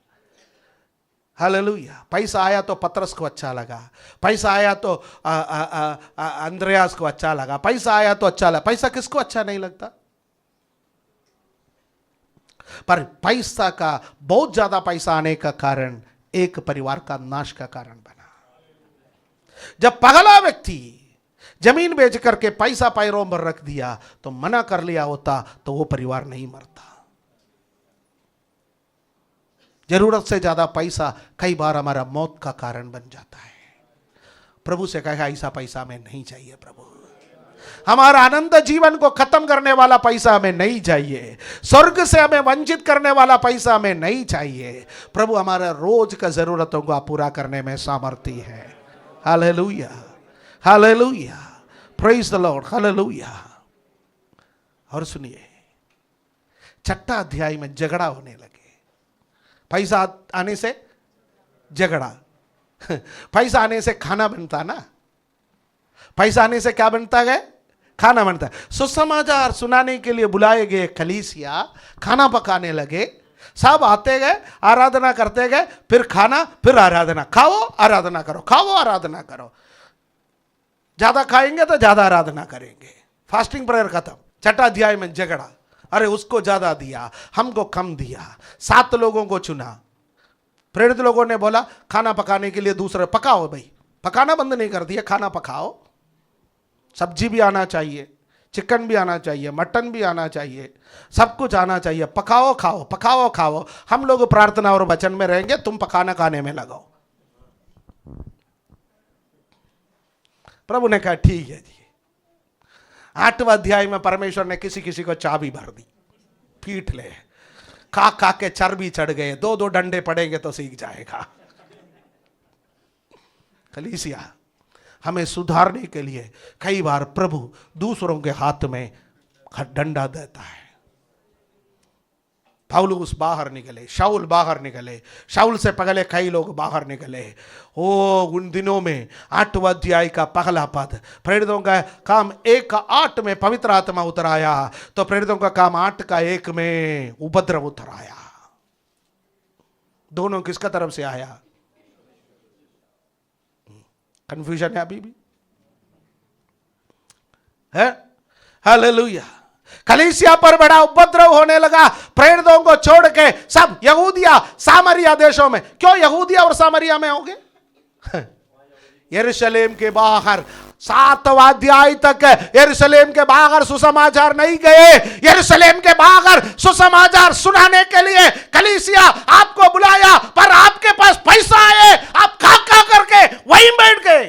hallelujah. पैसा आया तो पतरस को अच्छा लगा, पैसा आया तो अंद्रयास को अच्छा लगा, पैसा आया तो अच्छा लगा। पैसा किसको अच्छा नहीं लगता? पर पैसा का, बहुत ज्यादा पैसा आने का कारण एक परिवार का नाश का कारण बना। जब पगला व्यक्ति जमीन बेच करके पैसा पैरों पर रख दिया तो मना कर लिया होता तो वो परिवार नहीं मरता। जरूरत से ज्यादा पैसा कई बार हमारा मौत का कारण बन जाता है। प्रभु से कहा ऐसा पैसा हमें नहीं चाहिए। प्रभु, हमारा आनंद जीवन को खत्म करने वाला पैसा हमें नहीं चाहिए, स्वर्ग से हमें वंचित करने वाला पैसा हमें नहीं चाहिए। प्रभु हमारे रोज का जरूरतों को पूरा करने में सामर्थ्य है। Hallelujah, hallelujah, praise the Lord, hallelujah. और सुनिए, 6 अध्याय में झगड़ा होने लगे। पैसा आने से झगड़ा, पैसा आने से खाना बनता ना, पैसा आने से क्या बनता है? खाना बनता है। सुसमाचार सुनाने के लिए बुलाए गए कलीसिया खाना पकाने लगे। सब आते गए, आराधना करते गए, फिर खाना, फिर आराधना। खाओ आराधना करो, खाओ आराधना करो। ज्यादा खाएंगे तो ज्यादा आराधना करेंगे। फास्टिंग प्रेयर खत्म। 6 अध्याय में झगड़ा। अरे उसको ज्यादा दिया, हमको कम दिया। 7 लोगों को चुना। प्रेरित लोगों ने बोला खाना पकाने के लिए दूसरे पकाओ। भाई पकाना बंद नहीं कर दिया, खाना पकाओ। सब्जी भी आना चाहिए, चिकन भी आना चाहिए, मटन भी आना चाहिए, सब कुछ आना चाहिए। पकाओ खाओ, पकाओ खाओ। हम लोग प्रार्थना और वचन में रहेंगे, तुम पकाना खाने में लगाओ। प्रभु ने कहा ठीक है जी। 8वें अध्याय में परमेश्वर ने किसी किसी को चाबी भर दी। पीट ले, खा खा के चर्बी चढ़ गए, 2-2 डंडे पड़ेंगे तो सीख जाएगा। कलीसिया, हमें सुधारने के लिए कई बार प्रभु दूसरों के हाथ में डंडा देता है। पौलुस बाहर निकले, शाऊल बाहर निकले, शाऊल से पहले कई लोग बाहर निकले। ओ उन दिनों में 8वें अध्याय का पहला पद, प्रेरितों का काम 1:8 में पवित्र आत्मा उतर आया, तो प्रेरितों का काम 8:1 में उपद्रव उतर आया। दोनों किसका तरफ से आया? कंफ्यूजन है अभी भी है? हालेलुया। कलीसिया पर बड़ा उपद्रव होने लगा। प्रेरितों को छोड़ के सब यहूदिया सामरिया देशों में। क्यों यहूदिया और सामरिया में होंगे? यरूशलेम के बाहर 7वां अध्याय तक यरूशलेम के बाहर सुसमाचार नहीं गए। यरूशलेम के बाहर सुसमाचार सुनाने के लिए कलीसिया आपको बुलाया, पर आपके पास पैसा है, आप खा खा करके वहीं बैठ गए।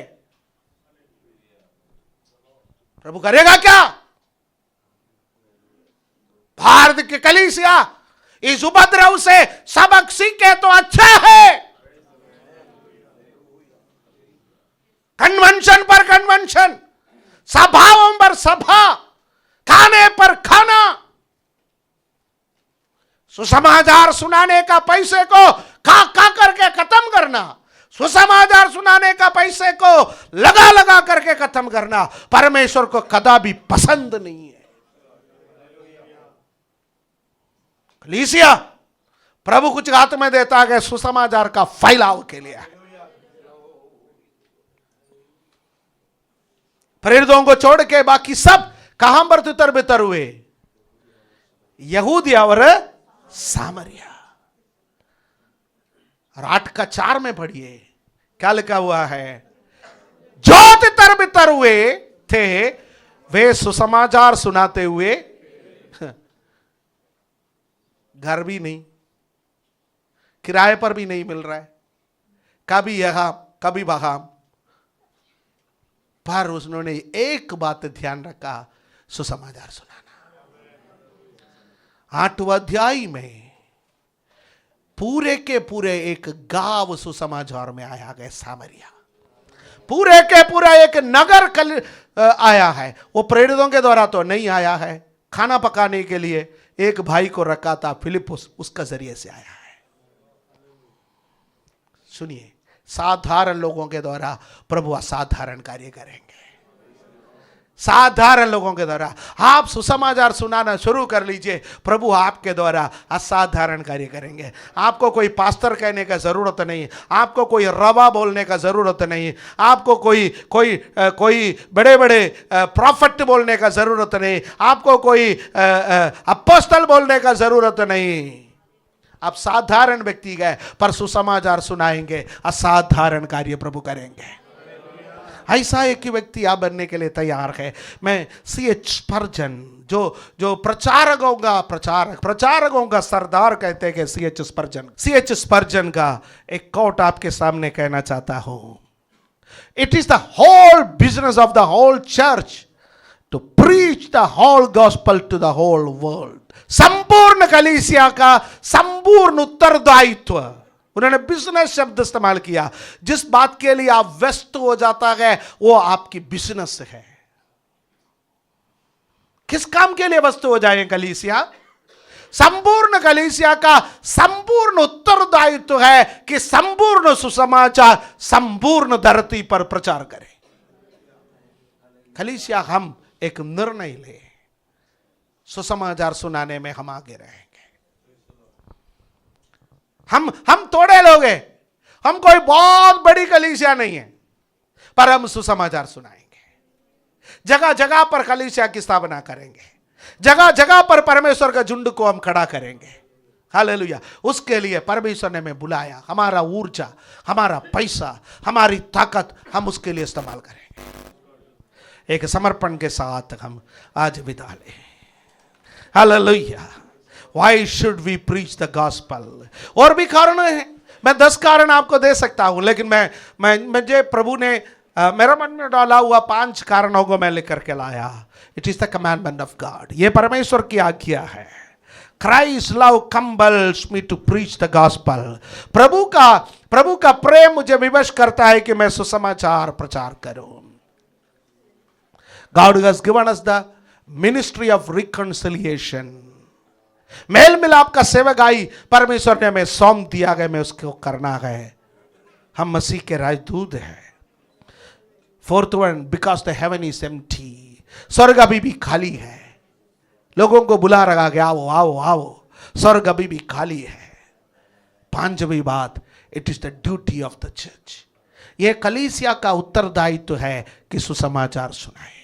प्रभु करेगा क्या? भारत की कलीसिया इस उपद्रव से सबक सीखे तो अच्छा है। कन्वेंशन पर कन्वेंशन, सभाओं पर सभा, खाने पर खाना, सुसमाचार सुनाने का पैसे को खा खा करके खत्म करना, सुसमाचार सुनाने का पैसे को लगा लगा करके खत्म करना परमेश्वर को कदापि पसंद नहीं है। कलीसिया प्रभु कुछ हाथ में देता है सुसमाचार का फैलाव के लिए। प्रेरितों को छोड़ के बाकी सब कहां पर तितर बितर हुए? यहूदिया और सामरिया। और 8:4 में पढ़िए क्या लिखा हुआ है? जो तितर बितर हुए थे वे सुसमाचार सुनाते हुए, घर भी नहीं, किराए पर भी नहीं मिल रहा है, कभी यहां कभी वहां, पर उन्होंने एक बात ध्यान रखा, सुसमाचार सुनाना। 8वां अध्याय में पूरे के पूरे एक गांव सुसमाचार में आया गया, सामरिया। पूरे के पूरा एक नगर आया है। वो प्रेरितों के द्वारा तो नहीं आया है, खाना पकाने के लिए एक भाई को रखा था फिलिपुस, उसका जरिए से आया है। सुनिए, साधारण लोगों के द्वारा प्रभु असाधारण कार्य करेंगे। साधारण लोगों के द्वारा आप सुसमाचार सुनाना शुरू कर लीजिए, प्रभु आपके द्वारा असाधारण कार्य करेंगे। आपको कोई पास्टर कहने का जरूरत नहीं, आपको कोई रवा बोलने का जरूरत नहीं, आपको कोई बड़े बड़े प्रॉफिट बोलने का जरूरत नहीं, आपको कोई अपोस्टल बोलने का जरूरत नहीं। आप साधारण व्यक्ति गए पर सुसमाचार सुनाएंगे, असाधारण कार्य प्रभु करेंगे। ऐसा एक ही व्यक्ति आप बनने के लिए तैयार है। मैं C.H. स्पर्जन, जो प्रचारकों का सरदार कहते हैं C.H. स्पर्जन का एक कोट आपके सामने कहना चाहता हूं। It is the whole business of the whole church to preach the whole gospel to the whole world. संपूर्ण कलीसिया का संपूर्ण उत्तरदायित्व, उन्होंने बिजनेस शब्द इस्तेमाल किया। जिस बात के लिए आप व्यस्त हो जाता है वो आपकी बिजनेस है। किस काम के लिए व्यस्त हो जाए कलीसिया? संपूर्ण कलीसिया का संपूर्ण उत्तरदायित्व है कि संपूर्ण सुसमाचार संपूर्ण धरती पर प्रचार करें। कलीसिया हम एक निर्णय ले, सुसमाचार सुनाने में हम आगे रहेंगे। हम थोड़े लोग हैं, हम कोई बहुत बड़ी कलीसिया नहीं है, पर हम सुसमाचार सुनाएंगे। जगह जगह पर कलीसिया की स्थापना करेंगे, जगह जगह पर परमेश्वर का झुंड को हम खड़ा करेंगे। हालेलुया। उसके लिए परमेश्वर ने हमें बुलाया। हमारा ऊर्जा, हमारा पैसा, हमारी ताकत हम उसके लिए इस्तेमाल करेंगे। एक समर्पण के साथ हम आज विदा लें। Hallelujah. Why should we preach the gospel? और भी कारण है, मैं 10 कारण आपको दे सकता हूं, लेकिन मुझे प्रभु ने मेरा मन में डाला हुआ 5 कारणों को मैं लेकर के लाया। It is the commandment of God. ये परमेश्वर की आज्ञा है। Christ's love compels me to preach the gospel. प्रभु का प्रेम मुझे विवश करता है कि मैं सुसमाचार प्रचार करूं। God has given us the ministry of reconciliation. मेल मिलाप का सेवकाई परमेश्वर ने हमें सौंप दिया गया, मैं उसको करना है। हम मसीह के राजदूत हैं। 4th one, because the heaven is empty. स्वर्ग अभी भी खाली है। लोगों को बुला रखा गया, आओ आओ आओ, स्वर्ग अभी भी खाली है। 5वीं बात, it is the duty of the church. यह कलीसिया का उत्तरदायित्व है कि सुसमाचार सुनाए।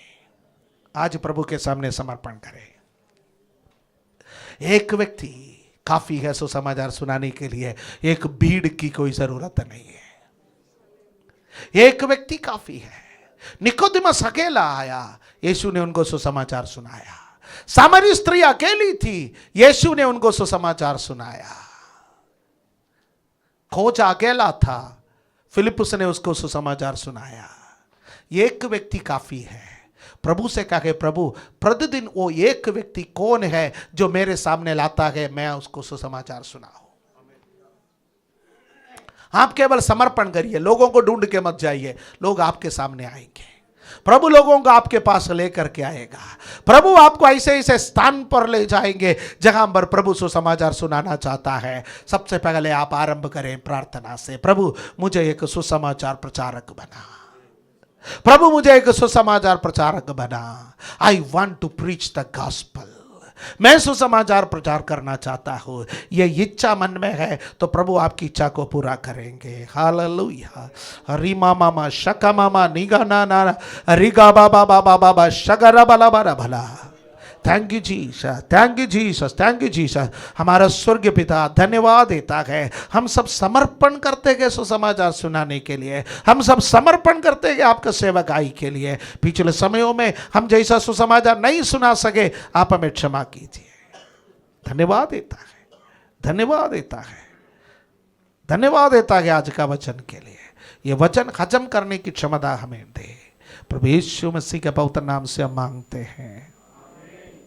आज प्रभु के सामने समर्पण करें। एक व्यक्ति काफी है सुसमाचार सुनाने के लिए, एक भीड़ की कोई जरूरत नहीं है। एक व्यक्ति काफी है। निकोदेमस अकेला आया, यीशु ने उनको सुसमाचार सुनाया। सामरी स्त्री अकेली थी, यीशु ने उनको सुसमाचार सुनाया। खोज अकेला था, फिलिपुस ने उसको सुसमाचार सुनाया। एक व्यक्ति काफी है। प्रभु से कहे, प्रभु प्रतिदिन वो एक व्यक्ति कौन है जो मेरे सामने लाता है, मैं उसको सुसमाचार सुनाऊं। आप केवल समर्पण करिए, लोगों को ढूंढ के मत जाइए, लोग आपके सामने आएंगे। प्रभु लोगों को आपके पास लेकर के आएगा। प्रभु आपको ऐसे ऐसे स्थान पर ले जाएंगे जहां पर प्रभु सुसमाचार सुनाना चाहता है। सबसे पहले आप आरंभ करें प्रार्थना से, प्रभु मुझे एक सुसमाचार प्रचारक बना, प्रभु मुझे एक सुसमाचार प्रचारक बना। I want to preach the gospel, मैं सुसमाचार प्रचार करना चाहता हूं। ये इच्छा मन में है तो प्रभु आपकी इच्छा को पूरा करेंगे। हालेलुया। रीमा मामा शका मामा निगा ना ना रिगा बाबा बाबा बाबा शगरा बला बला भला। Thank you Jesus, thank you Jesus, thank you Jesus. हमारा स्वर्गीय पिता धन्यवाद देता है। हम सब समर्पण करते हैं सुसमाचार सुनाने के लिए, हम सब समर्पण करते हैं आपके सेवकाई के लिए। पिछले समयों में हम जैसा सुसमाचार नहीं सुना सके, आप हमें क्षमा कीजिए। धन्यवाद देता है, धन्यवाद देता है, धन्यवाद देता है आज का वचन के लिए। ये वचन हजम करने की क्षमता हमें दे। प्रभु यीशु मसीह के पवित्र नाम से हम मांगते हैं,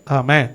आमीन।